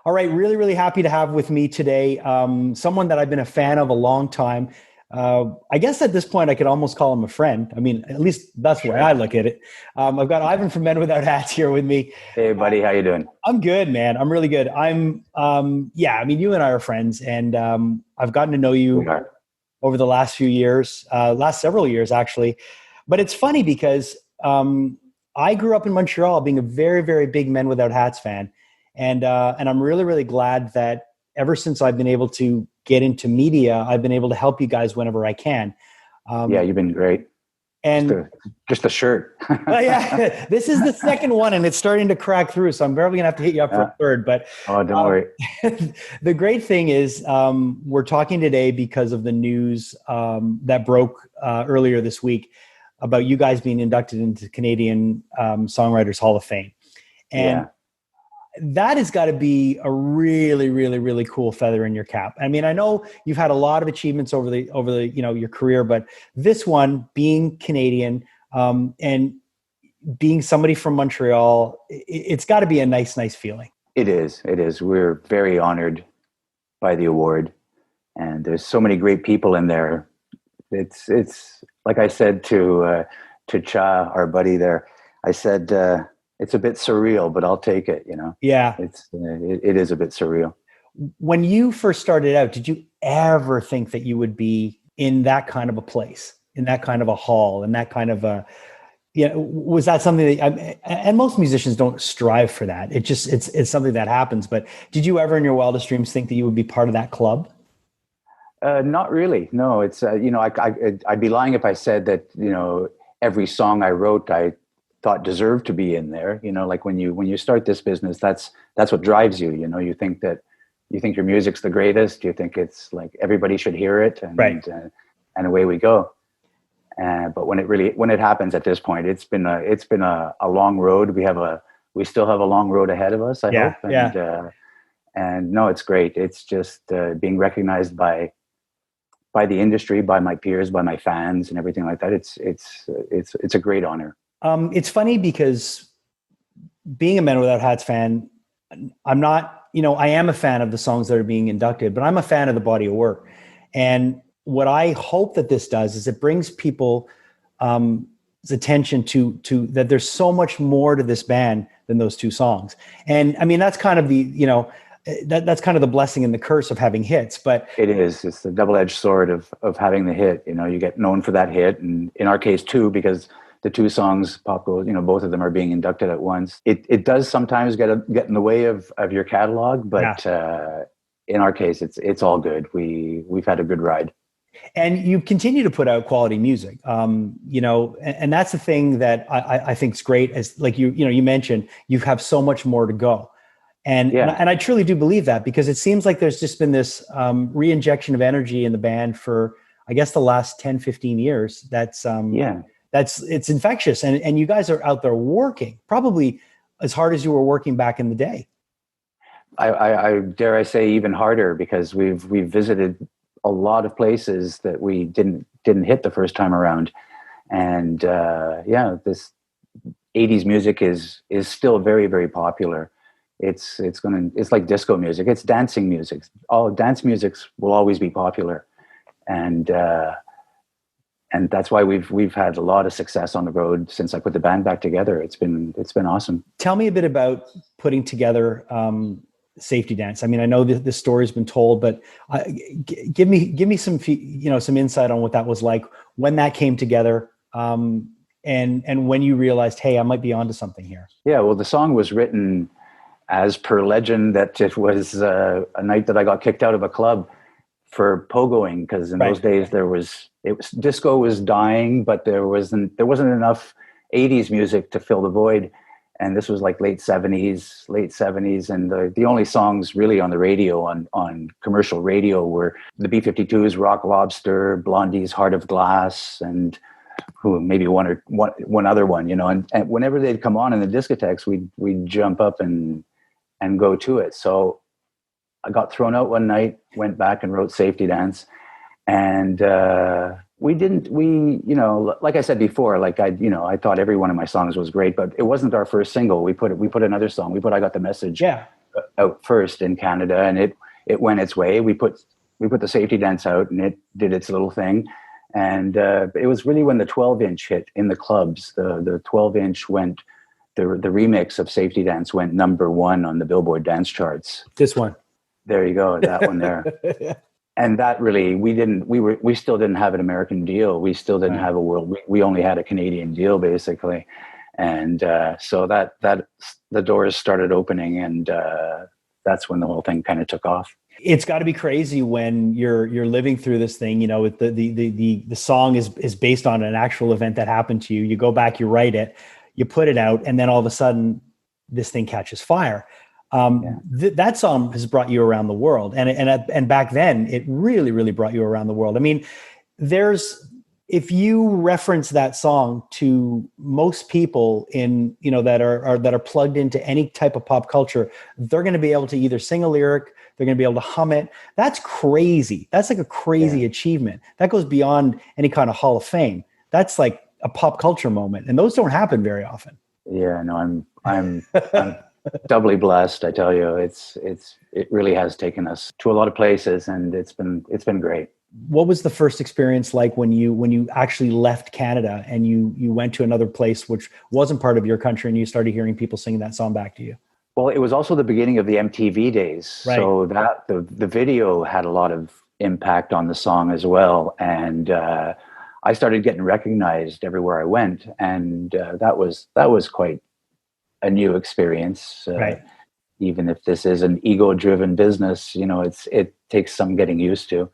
All right, really, really happy to have with me today someone that I've been a fan of a long time. I guess at this point I could almost call him a friend. I mean, at least that's the way I Sure. look at it. I've got Ivan from Men Without Hats here with me. Hey, buddy, how you doing? I'm good, man. I'm really good. Yeah. I mean, you and I are friends, and I've gotten to know We you are. over the last few years, last several years actually. But it's funny because I grew up in Montreal, being a very, very big Men Without Hats fan, and I'm really, really glad that ever since I've been able to get into media, I've been able to help you guys whenever I can. Yeah, Um, you've been great. Just and a just a shirt. yeah, this is the second one, and it's starting to crack through. So I'm probably gonna have to hit you up for Uh, a third. But oh, don't um, worry. the great thing is, we're talking today because of the news that broke earlier this week about you guys being inducted into Canadian Songwriters Hall of Fame, and Yeah, that has got to be a really, really, really cool feather in your cap. I mean, I know you've had a lot of achievements over the your career, but this one, being Canadian and being somebody from Montreal, it's got to be a nice feeling. it is. It is. We're very honored by the award, and there's so many great people in there. It's like I said to Cha, our buddy there. I said it's a bit surreal, but I'll take it. Yeah. It is a bit surreal. When you first started out, did you ever think that you would be in that kind of a place, in that kind of a hall, in that kind of a, was that something that, and most musicians don't strive for that. It's something that happens. But did you ever in your wildest dreams think that you would be part of that club? Not really. No, it's I'd be lying if I said that every song I wrote I thought deserved to be in there. Like when you start this business, that's what drives you. You think your music's the greatest. You think it's like everybody should hear it, Right. And away we go. But when it happens at this point, it's been a long road. We still have a long road ahead of us, I Yeah. hope. Yeah. And no, it's great. It's just being recognized by the industry, by my peers, by my fans, and everything like that. It's a great honor. It's funny because being a Men Without Hats fan, I'm not, I am a fan of the songs that are being inducted, but I'm a fan of the body of work. And what I hope that this does is it brings people attention to that there's so much more to this band than those two songs. And I mean, that's kind of that's kind of the blessing and the curse of having hits. But It is. It's the double-edged sword of having the hit. You get known for that hit, and in our case too, because the two songs, Pop Goes, both of them are being inducted at once. It does sometimes get in the way of your catalog, but in our case, it's all good. We've had a good ride. And you continue to put out quality music, and that's the thing that I think is great. As like you mentioned, you have so much more to go, and I truly do believe that, because it seems like there's just been this re-injection of energy in the band for, I guess, the last 10, 15 years. It's infectious, and you guys are out there working probably as hard as you were working back in the day. I dare I say even harder, because we've visited a lot of places that we didn't hit the first time around, and this 80s music is still very, very popular. It's like disco music. It's dancing music. All dance musics will always be popular, and that's why we've had a lot of success on the road since I put the band back together. It's been awesome. Tell me a bit about putting together Safety Dance. I mean, I know this story's been told, but give me some some insight on what that was like when that came together, and when you realized, hey, I might be onto something here. Yeah, well, the song was written as per legend that it was a night that I got kicked out of a club for pogoing, because in those days disco was dying, but there wasn't enough 80s music to fill the void. And this was like late 70s, and the only songs really on the radio, on commercial radio, were the B-52's Rock Lobster, Blondie's Heart of Glass, and maybe one other one, and whenever they'd come on in the discotheques, we'd jump up and go to it. So I got thrown out one night, went back and wrote Safety Dance, and like I said before, I thought every one of my songs was great, but it wasn't our first single. We put another song. We put I Got the Message out first in Canada, and it went its way. We put the Safety Dance out, and it did its little thing. And it was really when the 12-inch hit in the clubs. The 12-inch went, the remix of Safety Dance went #1 on the Billboard dance charts. This one. There you go, that one there. And that really, we still didn't have an American deal. We still didn't have a world. We only had a Canadian deal, basically. And so that the doors started opening, and that's when the whole thing kind of took off. It's got to be crazy when you're living through this thing. You know, with the song is based on an actual event that happened to you. You go back, you write it, you put it out, and then all of a sudden, this thing catches fire. That song has brought you around the world, and back then, it really, really brought you around the world. I mean, if you reference that song to most people that are plugged into any type of pop culture, they're going to be able to either sing a lyric, they're going to be able to hum it. That's crazy. That's like a crazy achievement. That goes beyond any kind of Hall of Fame. That's like a pop culture moment, and those don't happen very often. Yeah, no, I'm doubly blessed. I tell you, it really has taken us to a lot of places, and it's been great. What was the first experience like when you actually left Canada and you went to another place which wasn't part of your country, and you started hearing people singing that song back to you? Well, it was also the beginning of the MTV days. Right. So that the video had a lot of impact on the song as well. And I started getting recognized everywhere I went. And that was quite a new experience. Right. Even if this is an ego-driven business, it takes some getting used to.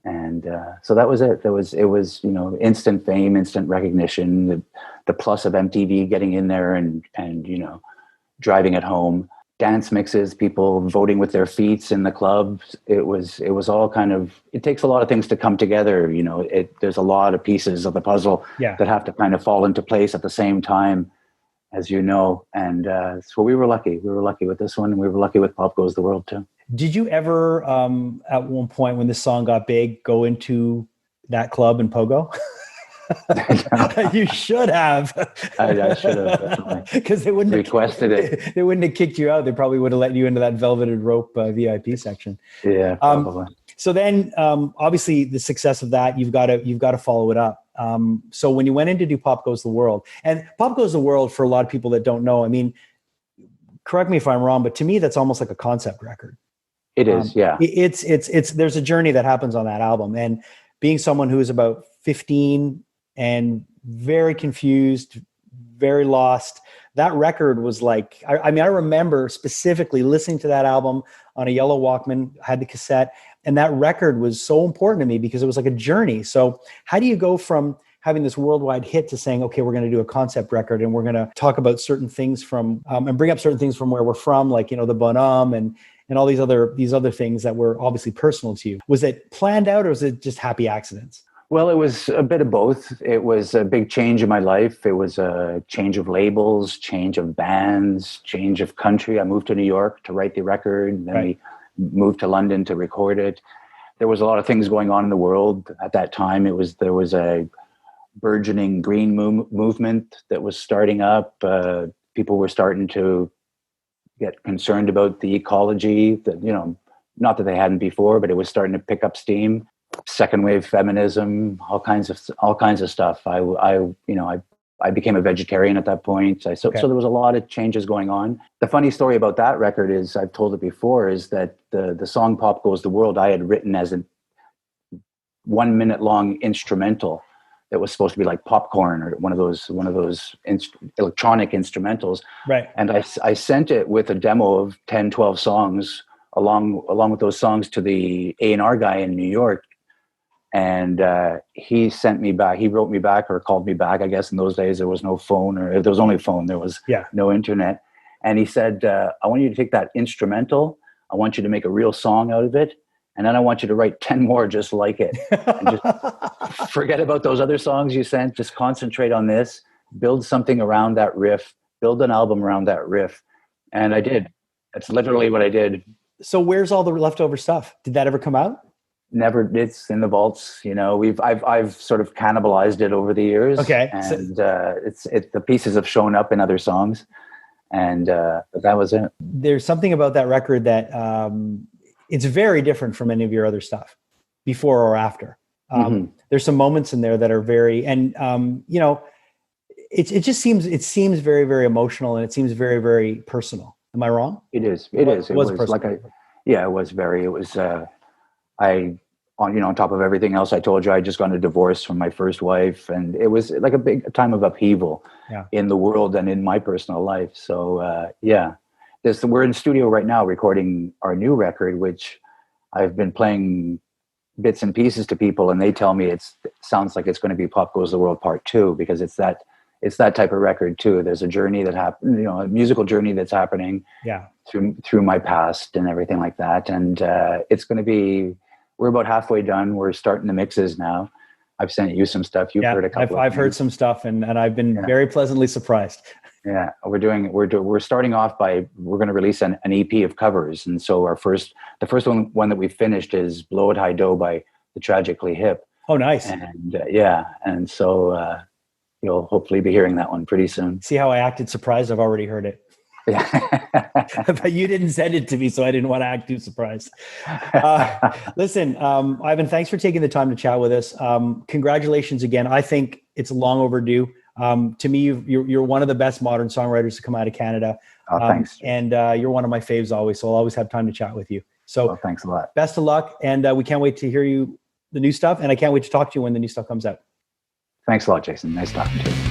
And so that was it. It was instant fame, instant recognition, the plus of MTV getting in there and driving it home, dance mixes, people voting with their feet in the clubs. It was all kind of, it takes a lot of things to come together. There's a lot of pieces of the puzzle that have to kind of fall into place at the same time, as you know. And so we were lucky. We were lucky with this one, and we were lucky with Pop Goes the World too. Did you ever, at one point when this song got big, go into that club in Pogo? You should have. I should have, definitely. Because they wouldn't requested it. They wouldn't have kicked you out. They probably would have let you into that velveted rope VIP section. Yeah, probably. So then, obviously, the success of that, you've got to follow it up. So when you went in to do Pop Goes the World, and Pop Goes the World, for a lot of people that don't know, I mean, correct me if I'm wrong, but to me, that's almost like a concept record. It is, yeah. It's there's a journey that happens on that album, and being someone who is about 15 and very confused, very lost, that record was like, I mean, I remember specifically listening to that album on a yellow Walkman, had the cassette, and that record was so important to me because it was like a journey. So how do you go from having this worldwide hit to saying, okay, we're going to do a concept record, and we're going to talk about certain things from, and bring up certain things from where we're from, like, the Bonhomme and all these other things that were obviously personal to you. Was it planned out, or was it just happy accidents? Well, it was a bit of both. It was a big change in my life. It was a change of labels, change of bands, change of country. I moved to New York to write the record, and then we moved to London to record it. There was a lot of things going on in the world at that time. There was a burgeoning green movement that was starting up. People were starting to get concerned about the ecology, that, not that they hadn't before, but it was starting to pick up steam. Second wave feminism, all kinds of stuff. I became a vegetarian at that point. So there was a lot of changes going on. The funny story about that record is, I've told it before, is that the song Pop Goes the World I had written as a 1 minute long instrumental that was supposed to be like popcorn, or one of those electronic instrumentals. Right. And I sent it with a demo of 10, 12 songs along with those songs to the A&R guy in New York. And he sent me back. He wrote me back, or called me back. I guess in those days there was no phone, or there was only phone. There was no internet. And he said, I want you to take that instrumental. I want you to make a real song out of it. And then I want you to write 10 more just like it. And just forget about those other songs you sent. Just concentrate on this. Build something around that riff. Build an album around that riff. And I did. That's literally what I did. So where's all the leftover stuff? Did that ever come out? Never. It's in the vaults. I've sort of cannibalized it over the years. Okay. And the pieces have shown up in other songs. And that was it. There's something about that record that it's very different from any of your other stuff, before or after. There's some moments in there that are very, and you know, it seems very, very emotional, and it seems very, very personal. Am I wrong? It is. It was like it was very. It was. On top of everything else I told you, I just got a divorce from my first wife, and it was like a big time of upheaval in the world and in my personal life. So we're in studio right now recording our new record, which I've been playing bits and pieces to people, and they tell me it sounds like it's going to be Pop Goes the World Part 2, because it's that type of record too. There's a journey that happened, a musical journey that's happening through my past and everything like that. And it's going to be, we're about halfway done. We're starting the mixes now. I've sent you some stuff. You've heard a couple. I've heard some stuff, and I've been very pleasantly surprised. Yeah, we're starting off by, we're going to release an EP of covers. And so the first one that we finished is Blow It High Do by The Tragically Hip. Oh, nice. And and so you'll hopefully be hearing that one pretty soon. See how I acted surprised? I've already heard it. But you didn't send it to me, so I didn't want to act too surprised. Listen, Ivan, thanks for taking the time to chat with us. Congratulations again. I think it's long overdue. To me, you're one of the best modern songwriters to come out of Canada. Thanks. And you're one of my faves always, so I'll always have time to chat with you. So thanks a lot. Best of luck, and we can't wait to hear the new stuff, and I can't wait to talk to you when the new stuff comes out. Thanks a lot, Jason. Nice talking to you.